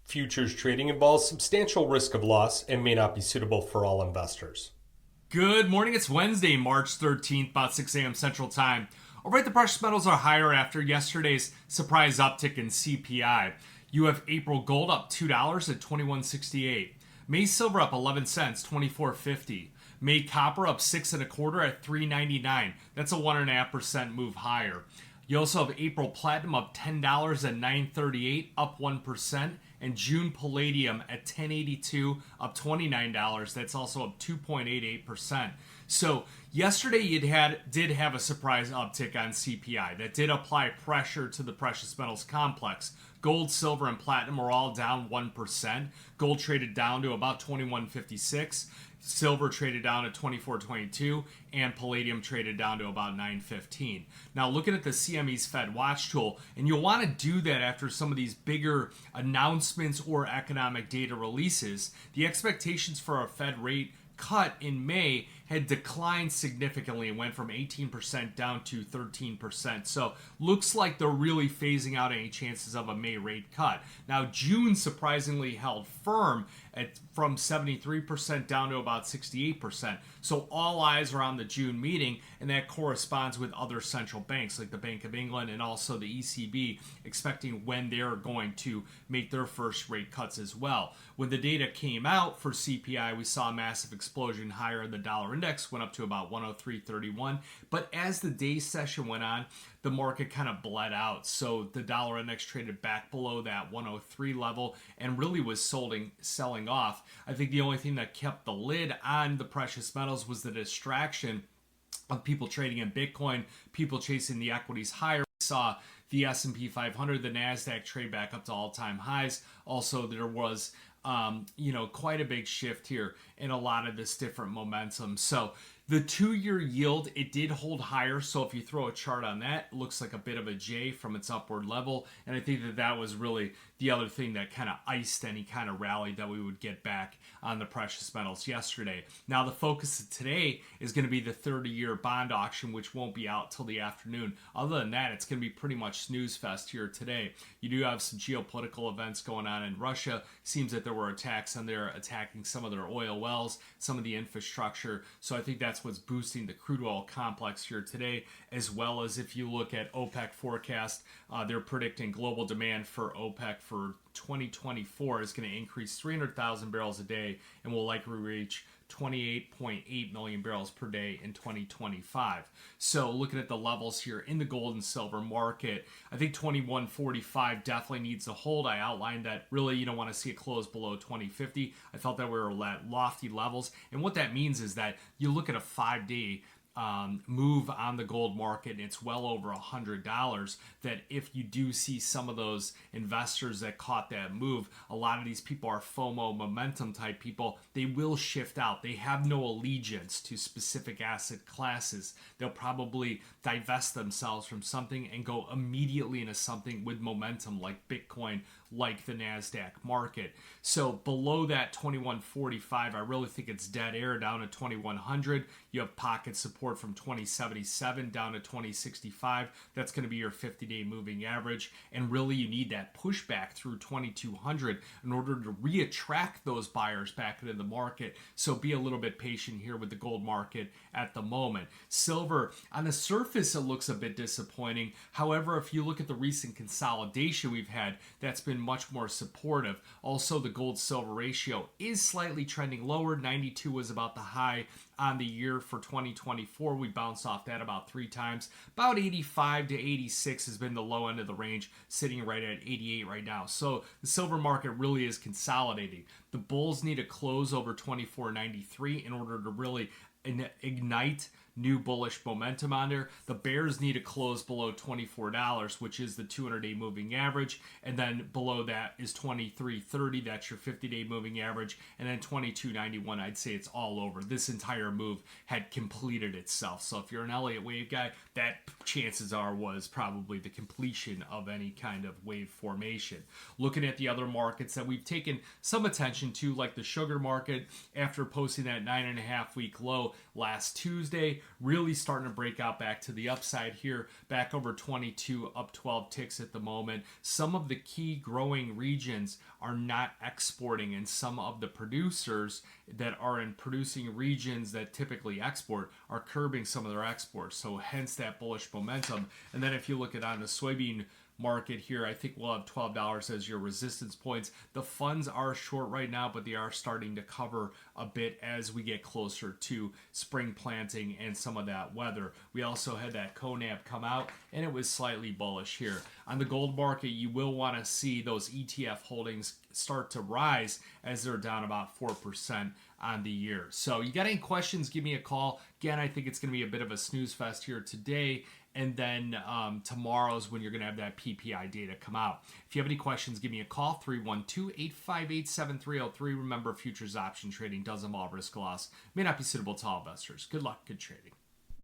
Futures trading involves substantial risk of loss and may not be suitable for all investors. Good morning. It's Wednesday, March 13th, about 6 a.m. Central Time. All right, the precious metals are higher after yesterday's surprise uptick in CPI. You have April gold up $2 at 21.68. May silver up 11 cents, 24.50. May copper up 6 and a quarter at 3.99. That's a 1.5% move higher. You also have April platinum up $10 at 9.38, up 1%, and June palladium at 10.82, up $29. That's also up 2.88%. So yesterday did have a surprise uptick on CPI that did apply pressure to the precious metals complex. Gold, silver, and platinum are all down 1%. Gold traded down to about 21.56. Silver traded down at 24.22, and palladium traded down to about 9.15. Now, looking at the CME's Fed Watch tool, and you'll want to do that after some of these bigger announcements or economic data releases, the expectations for a Fed rate cut in May had declined significantly and went from 18% down to 13%. So looks like they're really phasing out any chances of a May rate cut. Now June surprisingly held firm from 73% down to about 68%. So all eyes are on the June meeting, and that corresponds with other central banks like the Bank of England and also the ECB expecting when they're going to make their first rate cuts as well. When the data came out for CPI, we saw a massive explosion higher in the dollar index, went up to about 103.31. But as the day session went on, the market kind of bled out. So the dollar index traded back below that 103 level and really was selling off. I think the only thing that kept the lid on the precious metals was the distraction of people trading in Bitcoin, people chasing the equities higher. We saw the S&P 500, the NASDAQ trade back up to all-time highs. Also, there was quite a big shift here in a lot of this different momentum. So the 2-year yield, it did hold higher. So if you throw a chart on that, it looks like a bit of a J from its upward level. And I think that was really the other thing that kind of iced any kind of rally that we would get back on the precious metals yesterday. Now the focus of today is going to be the 30-year bond auction, which won't be out till the afternoon. Other than that, it's going to be pretty much snooze fest here today. You do have some geopolitical events going on in Russia. Seems that there were attacks on there, attacking some of their oil wells, some of the infrastructure. So I think that's what's boosting the crude oil complex here today, as well as if you look at OPEC forecast, they're predicting global demand for OPEC for 2024 is going to increase 300,000 barrels a day and will likely reach 28.8 million barrels per day in 2025. So looking at the levels here in the gold and silver market, I think 21.45 definitely needs to hold. I outlined that really you don't want to see it close below 20.50. I felt that we were at lofty levels. And what that means is that you look at a 5-day move on the gold market, and it's well over $100, that if you do see some of those investors that caught that move, a lot of these people are FOMO momentum type people. They will shift out. They have no allegiance to specific asset classes. They'll probably divest themselves from something and go immediately into something with momentum like Bitcoin, like the NASDAQ market. So below that 21.45, I really think it's dead air down to 2100. You have pocket support from 2077 down to 2065. That's going to be your 50-day moving average. And really you need that pushback through 2200 in order to reattract those buyers back into the market. So be a little bit patient here with the gold market at the moment. Silver, on the surface, it looks a bit disappointing. However, if you look at the recent consolidation we've had, that's been much more supportive. Also, the gold-silver ratio is slightly trending lower. 92 was about the high on the year for 2024. We bounced off that about 3 times. About 85 to 86 has been the low end of the range, sitting right at 88 right now. So the silver market really is consolidating. The bulls need to close over 24.93 in order to really ignite new bullish momentum on there. The bears need to close below $24, which is the 200-day moving average, and then below that is 23.30. That's your 50-day moving average, and then 22.91. I'd say it's all over. This entire move had completed itself. So if you're an Elliott wave guy, that chances are was probably the completion of any kind of wave formation. Looking at the other markets that we've taken some attention to, like the sugar market, after posting that 9.5-week low last Tuesday, really starting to break out back to the upside here, back over 22, up 12 ticks at the moment. Some of the key growing regions are not exporting, and some of the producers that are in producing regions that typically export are curbing some of their exports. So hence that bullish momentum. And then if you look at on the soybean market here, I think we'll have $12 as your resistance points. The funds are short right now, but they are starting to cover a bit as we get closer to spring planting and some of that weather. We also had that CONAB come out, and it was slightly bullish here. On the gold market, you will want to see those ETF holdings start to rise as they're down about 4% on the year. So you got any questions, give me a call. Again, I think it's going to be a bit of a snooze fest here today. And then tomorrow's when you're going to have that PPI data come out. If you have any questions, give me a call, 312-858-7303. Remember, futures option trading does involve risk loss. May not be suitable to all investors. Good luck, good trading.